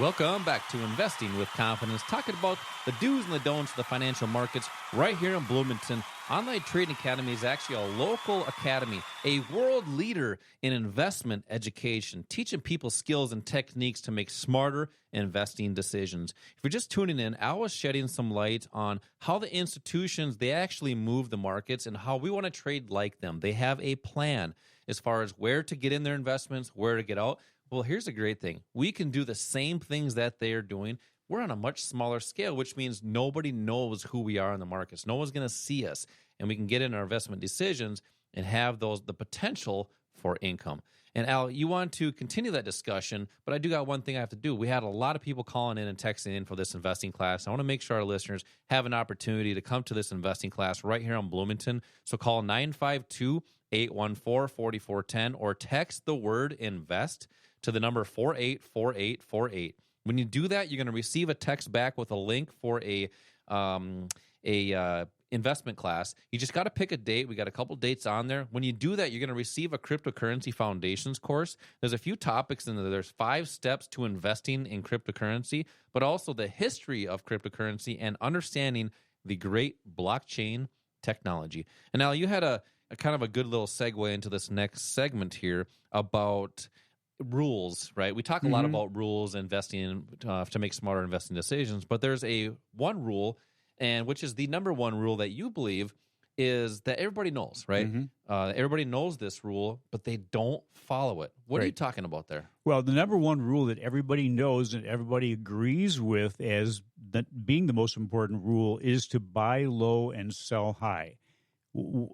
Welcome back to Investing with Confidence, talking about the do's and the don'ts of the financial markets right here in Bloomington. Online Trading Academy is actually a local academy, a world leader in investment education, teaching people skills and techniques to make smarter investing decisions. If you're just tuning in, Al was shedding some light on how the institutions, they actually move the markets and how we want to trade like them. They have a plan as far as where to get in their investments, where to get out. Well, here's a great thing. We can do the same things that they are doing. We're on a much smaller scale, which means nobody knows who we are in the markets. No one's going to see us, and we can get in our investment decisions and have the potential for income. And Al, you want to continue that discussion, but I do got one thing I have to do. We had a lot of people calling in and texting in for this investing class. I want to make sure our listeners have an opportunity to come to this investing class right here in Bloomington. So call 952-814-4410 or text the word INVEST to the number 484848. When you do that, you're going to receive a text back with a link for a investment class. You just got to pick a date. We got a couple dates on there. When you do that, you're going to receive a cryptocurrency foundations course. There's a few topics in there. There's 5 steps to investing in cryptocurrency, but also the history of cryptocurrency and understanding the great blockchain technology. And Al, you had a kind of a good little segue into this next segment here about rules, right? We talk a lot about rules, investing to make smarter investing decisions, but there's one rule, and which is the number one rule that you believe is that everybody knows, right? Everybody knows this rule, but they don't follow it. What are you talking about there? Well, the number one rule that everybody knows and everybody agrees with as being the most important rule is to buy low and sell high.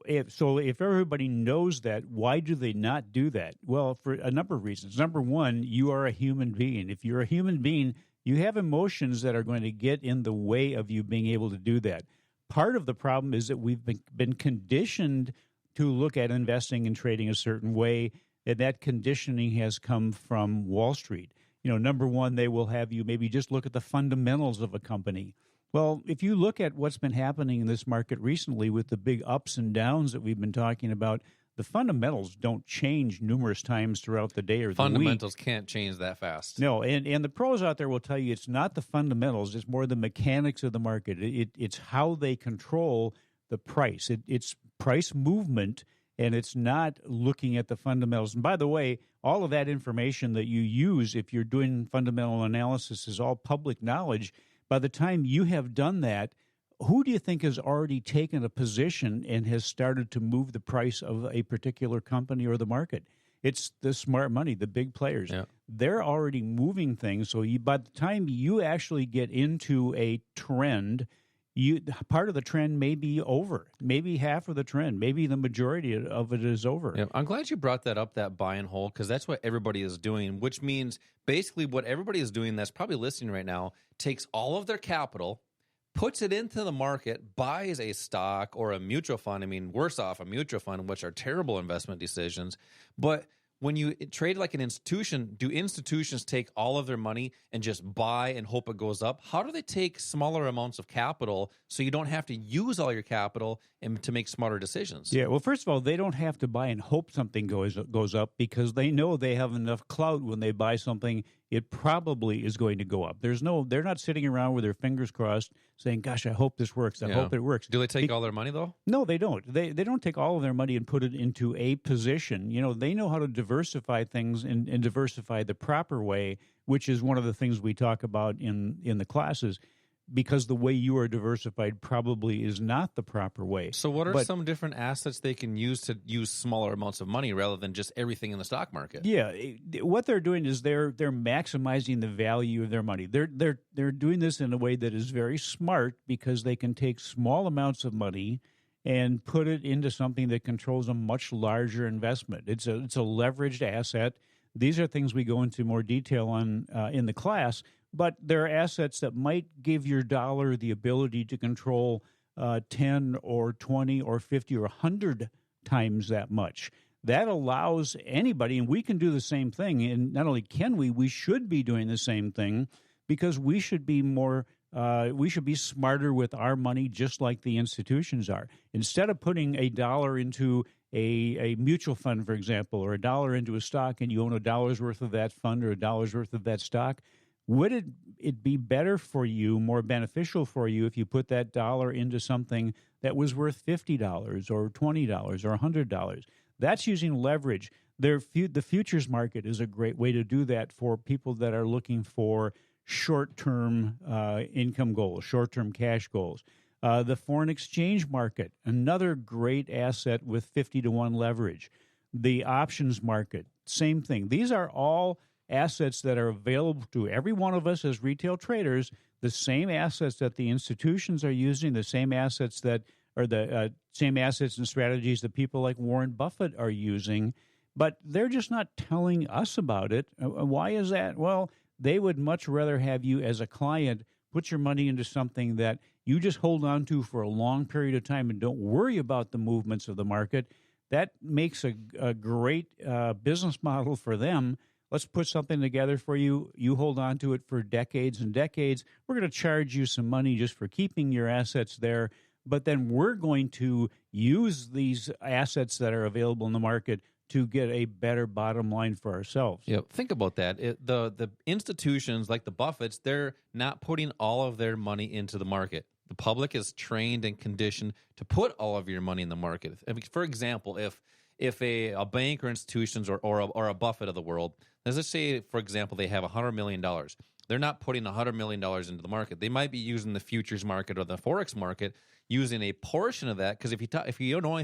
If everybody knows that, why do they not do that? Well, for a number of reasons. Number one, you are a human being. If you're a human being, you have emotions that are going to get in the way of you being able to do that. Part of the problem is that we've been conditioned to look at investing and trading a certain way, and that conditioning has come from Wall Street. You know, number one, they will have you maybe just look at the fundamentals of a company. Well, if you look at what's been happening in this market recently with the big ups and downs that we've been talking about, the fundamentals don't change numerous times throughout the day or the week. Fundamentals can't change that fast. No, and the pros out there will tell you it's not the fundamentals, it's more the mechanics of the market. It's how they control the price. It's price movement, and it's not looking at the fundamentals. And by the way, all of that information that you use if you're doing fundamental analysis is all public knowledge. By the time you have done that, who do you think has already taken a position and has started to move the price of a particular company or the market? It's the smart money, the big players. Yeah. They're already moving things. So by the time you actually get into a trend, part of the trend may be over. Maybe half of the trend. Maybe the majority of it is over. Yeah, I'm glad you brought that up, that buy and hold, because that's what everybody is doing, which means basically what everybody is doing that's probably listening right now takes all of their capital, puts it into the market, buys a stock or a mutual fund. I mean, worse off, a mutual fund, which are terrible investment decisions. But when you trade like an institution, do institutions take all of their money and just buy and hope it goes up? How do they take smaller amounts of capital so you don't have to use all your capital and to make smarter decisions? Yeah, well, first of all, they don't have to buy and hope something goes up because they know they have enough clout when they buy something. It probably is going to go up. They're not sitting around with their fingers crossed saying, gosh, I hope this works. I hope it works. Do they take all their money, though? No, they don't. They don't take all of their money and put it into a position. You know, they know how to diversify things and diversify the proper way, which is one of the things we talk about in the classes, because the way you are diversified probably is not the proper way. So what are some different assets they can use to use smaller amounts of money rather than just everything in the stock market? Yeah, what they're doing is they're maximizing the value of their money. They're doing this in a way that is very smart because they can take small amounts of money and put it into something that controls a much larger investment. It's a leveraged asset. These are things we go into more detail on in the class. But there are assets that might give your dollar the ability to control 10 or 20 or 50 or 100 times that much. That allows anybody, and we can do the same thing, and not only can we should be doing the same thing because we should be smarter with our money just like the institutions are. Instead of putting $1 into a mutual fund, for example, or $1 into a stock and you own $1 worth of that fund or $1 worth of that stock, would it be better for you, more beneficial for you, if you put that dollar into something that was worth $50 or $20 or $100? That's using leverage. The futures market is a great way to do that for people that are looking for short-term income goals, short-term cash goals. The foreign exchange market, another great asset with 50 to 1 leverage. The options market, same thing. These are all assets that are available to every one of us as retail traders, the same assets that the institutions are using, the same assets that are the same assets and strategies that people like Warren Buffett are using, but they're just not telling us about it. Why is that? Well, they would much rather have you as a client put your money into something that you just hold on to for a long period of time and don't worry about the movements of the market. That makes a great business model for them. Let's put something together for you. You hold on to it for decades and decades. We're going to charge you some money just for keeping your assets there, but then we're going to use these assets that are available in the market to get a better bottom line for ourselves. Yeah, think about that. The institutions like the Buffetts, they're not putting all of their money into the market. The public is trained and conditioned to put all of your money in the market. I mean, for example, if a bank or institutions or a Buffett of the world, let's say, for example, they have $100 million. They're not putting $100 million into the market. They might be using the futures market or the Forex market, using a portion of that. Because if you know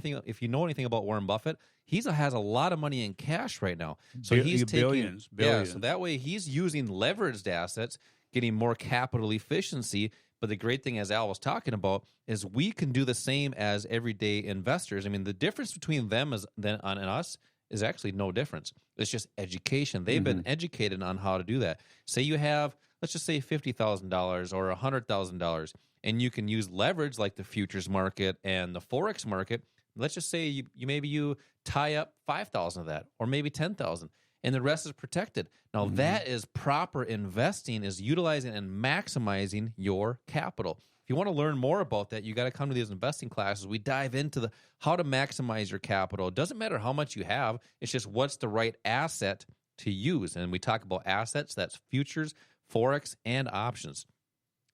anything about Warren Buffett, he has a lot of money in cash right now. So he's taking billions. Yeah, so that way he's using leveraged assets, getting more capital efficiency. But the great thing, as Al was talking about, is we can do the same as everyday investors. I mean, the difference between them and us is actually no difference. It's just education. They've been educated on how to do that. Say you have, let's just say $50,000 or $100,000, and you can use leverage like the futures market and the Forex market. Let's just say you tie up 5,000 of that, or maybe 10,000. And the rest is protected. Now, that is proper investing, is utilizing and maximizing your capital. If you want to learn more about that, you got to come to these investing classes. We dive into how to maximize your capital. It doesn't matter how much you have. It's just what's the right asset to use. And we talk about assets. That's futures, Forex, and options.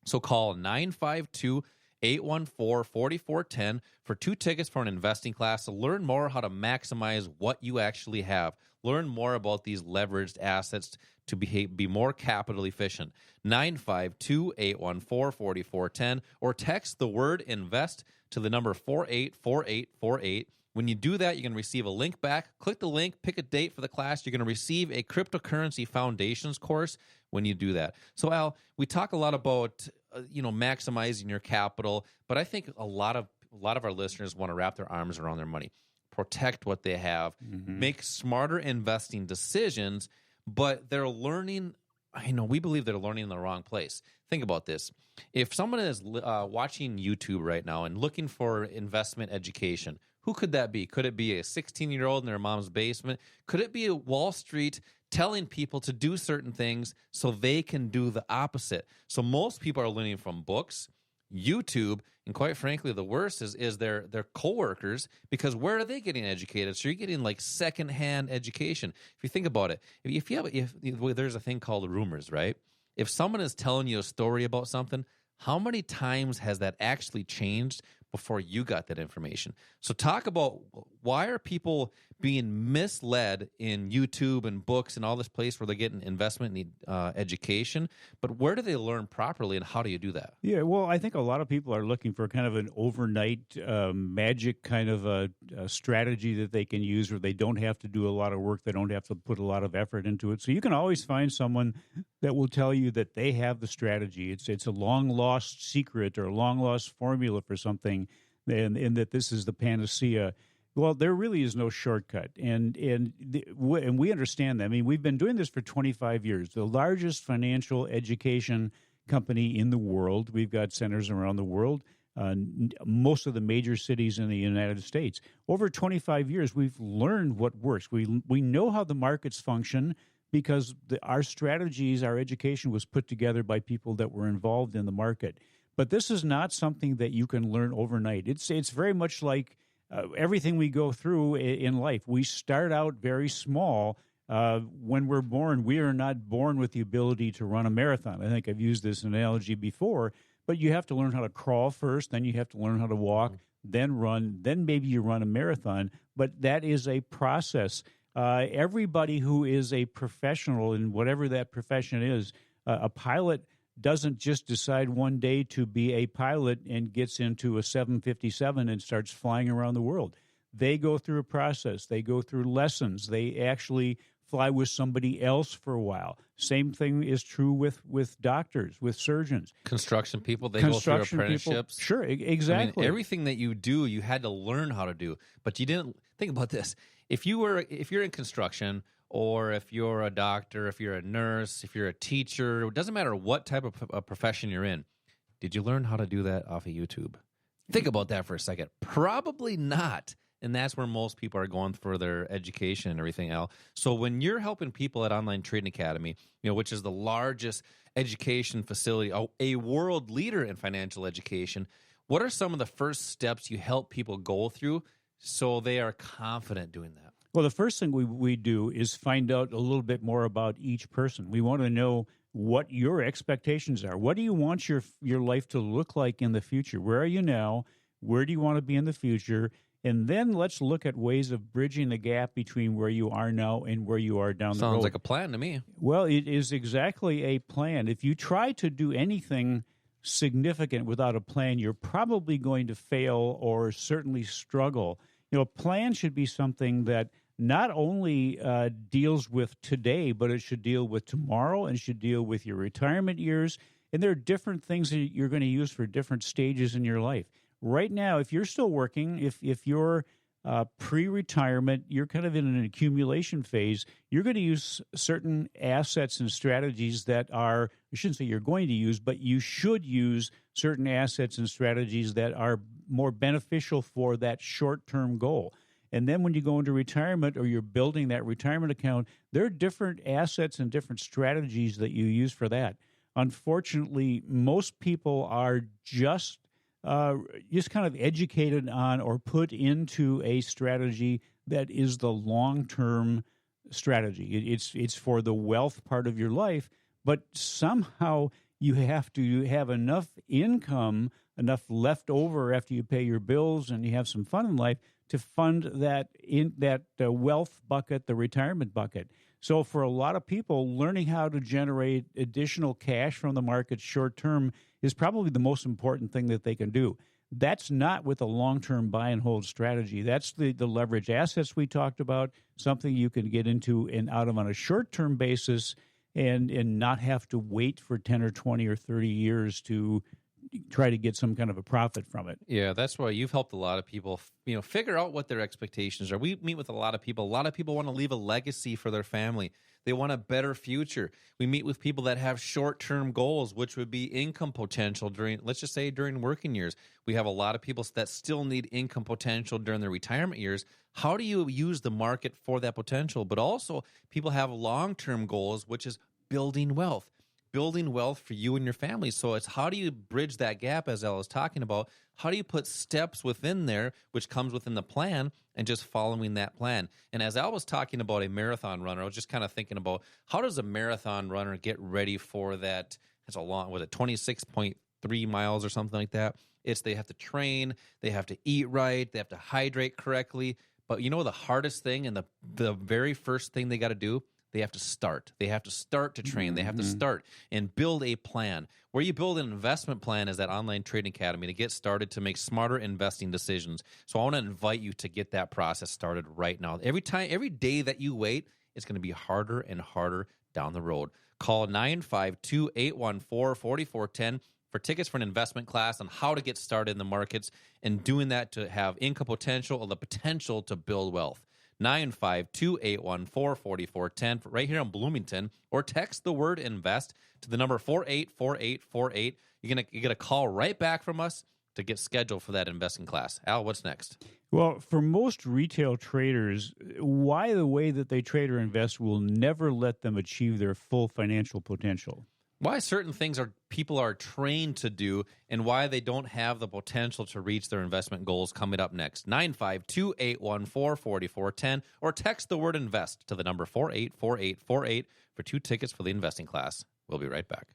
So call 952-814-4410 for 2 tickets for an investing class to learn more how to maximize what you actually have. Learn more about these leveraged assets to be more capital efficient. 952-814-4410 or text the word INVEST to the number 484848. When you do that, you're going to receive a link back. Click the link, pick a date for the class. You're going to receive a cryptocurrency foundations course when you do that. So, Al, we talk a lot about maximizing your capital, but I think a lot of our listeners want to wrap their arms around their money, protect what they have, make smarter investing decisions, but they're learning. We believe they're learning in the wrong place. Think about this. If someone is watching YouTube right now and looking for investment education, who could that be? Could it be a 16-year-old in their mom's basement? Could it be a Wall Street telling people to do certain things so they can do the opposite? So most people are learning from books, YouTube, and quite frankly, the worst is their coworkers, because where are they getting educated? So you're getting like secondhand education. If you think about it, if there's a thing called rumors, right? If someone is telling you a story about something, how many times has that actually changed before you got that information? So talk about, why are people being misled in YouTube and books and all this place where they're getting investment and education, but where do they learn properly, and how do you do that? Yeah, well, I think a lot of people are looking for kind of an overnight magic kind of a strategy that they can use where they don't have to do a lot of work, they don't have to put a lot of effort into it. So you can always find someone that will tell you that they have the strategy. It's a long-lost secret or a long-lost formula for something, and that this is the panacea. Well, there really is no shortcut, and we understand that. I mean, we've been doing this for 25 years. The largest financial education company in the world. We've got centers around the world, most of the major cities in the United States. Over 25 years, we've learned what works. We know how the markets function because our strategies, our education was put together by people that were involved in the market. But this is not something that you can learn overnight. It's very much like everything we go through in life. We start out very small. when we're born, we are not born with the ability to run a marathon. I think I've used this analogy before, but you have to learn how to crawl first, then you have to learn how to walk, then run, then maybe you run a marathon. But that is a process. Everybody who is a professional in whatever that profession is, a pilot doesn't just decide one day to be a pilot and gets into a 757 and starts flying around the world. They go through a process. They go through lessons. They actually fly with somebody else for a while. Same thing is true with doctors, with surgeons. Construction people, they go through apprenticeships. People, sure, exactly. I mean, everything that you do, you had to learn how to do, but you didn't think about this. If you're in construction, or if you're a doctor, if you're a nurse, if you're a teacher, it doesn't matter what type of profession you're in. Did you learn how to do that off of YouTube? Think about that for a second. Probably not. And that's where most people are going for their education and everything else. So when you're helping people at Online Trading Academy, which is the largest education facility, a world leader in financial education, what are some of the first steps you help people go through so they are confident doing that? Well, the first thing we do is find out a little bit more about each person. We want to know what your expectations are. What do you want your life to look like in the future? Where are you now? Where do you want to be in the future? And then let's look at ways of bridging the gap between where you are now and where you are down the road. Sounds like a plan to me. Well, it is exactly a plan. If you try to do anything significant without a plan, you're probably going to fail or certainly struggle. A plan should be something that not only deals with today, but it should deal with tomorrow and should deal with your retirement years. And there are different things that you're going to use for different stages in your life. Right now, if you're still working, if you're pre-retirement, you're kind of in an accumulation phase, you're going to use certain assets and strategies that are, I shouldn't say you're going to use, but you should use certain assets and strategies that are more beneficial for that short-term goal. And then when you go into retirement or you're building that retirement account, there are different assets and different strategies that you use for that. Unfortunately, most people are just kind of educated on or put into a strategy that is the long-term strategy. It's for the wealth part of your life, but somehow you have to have enough income, enough left over after you pay your bills and you have some fun in life to fund that wealth bucket, the retirement bucket. So for a lot of people, learning how to generate additional cash from the market short term is probably the most important thing that they can do. That's not with a long-term buy and hold strategy. That's the leverage assets we talked about, something you can get into and out of on a short-term basis and not have to wait for 10 or 20 or 30 years to try to get some kind of a profit from it. Yeah, that's why you've helped a lot of people, figure out what their expectations are. We meet with a lot of people. A lot of people want to leave a legacy for their family. They want a better future. We meet with people that have short-term goals, which would be income potential during working years. We have a lot of people that still need income potential during their retirement years. How do you use the market for that potential? But also, people have long-term goals, which is building wealth for you and your family. So it's how do you bridge that gap, as Al was talking about? How do you put steps within there, which comes within the plan, and just following that plan? And as Al was talking about a marathon runner, I was just kind of thinking about how does a marathon runner get ready for that? It's a long, 26.3 miles or something like that? They have to train, they have to eat right, they have to hydrate correctly. But the hardest thing and the very first thing they got to do? They have to start. They have to start to train. They have to start and build a plan. Where you build an investment plan is that Online Trading Academy to get started to make smarter investing decisions. So I want to invite you to get that process started right now. Every day that you wait, it's going to be harder and harder down the road. Call 952-814-4410 for tickets for an investment class on how to get started in the markets and doing that to have income potential or the potential to build wealth. 952-814-4410 right here in Bloomington, or text the word invest to the number 484848. You're gonna get a call right back from us to get scheduled for that investing class. Al, what's next? Well, for most retail traders, why the way that they trade or invest will never let them achieve their full financial potential. why certain things people are trained to do and why they don't have the potential to reach their investment goals coming up next. 952-814-4410 or text the word invest to the number 484848 for 2 tickets for the investing class. We'll be right back.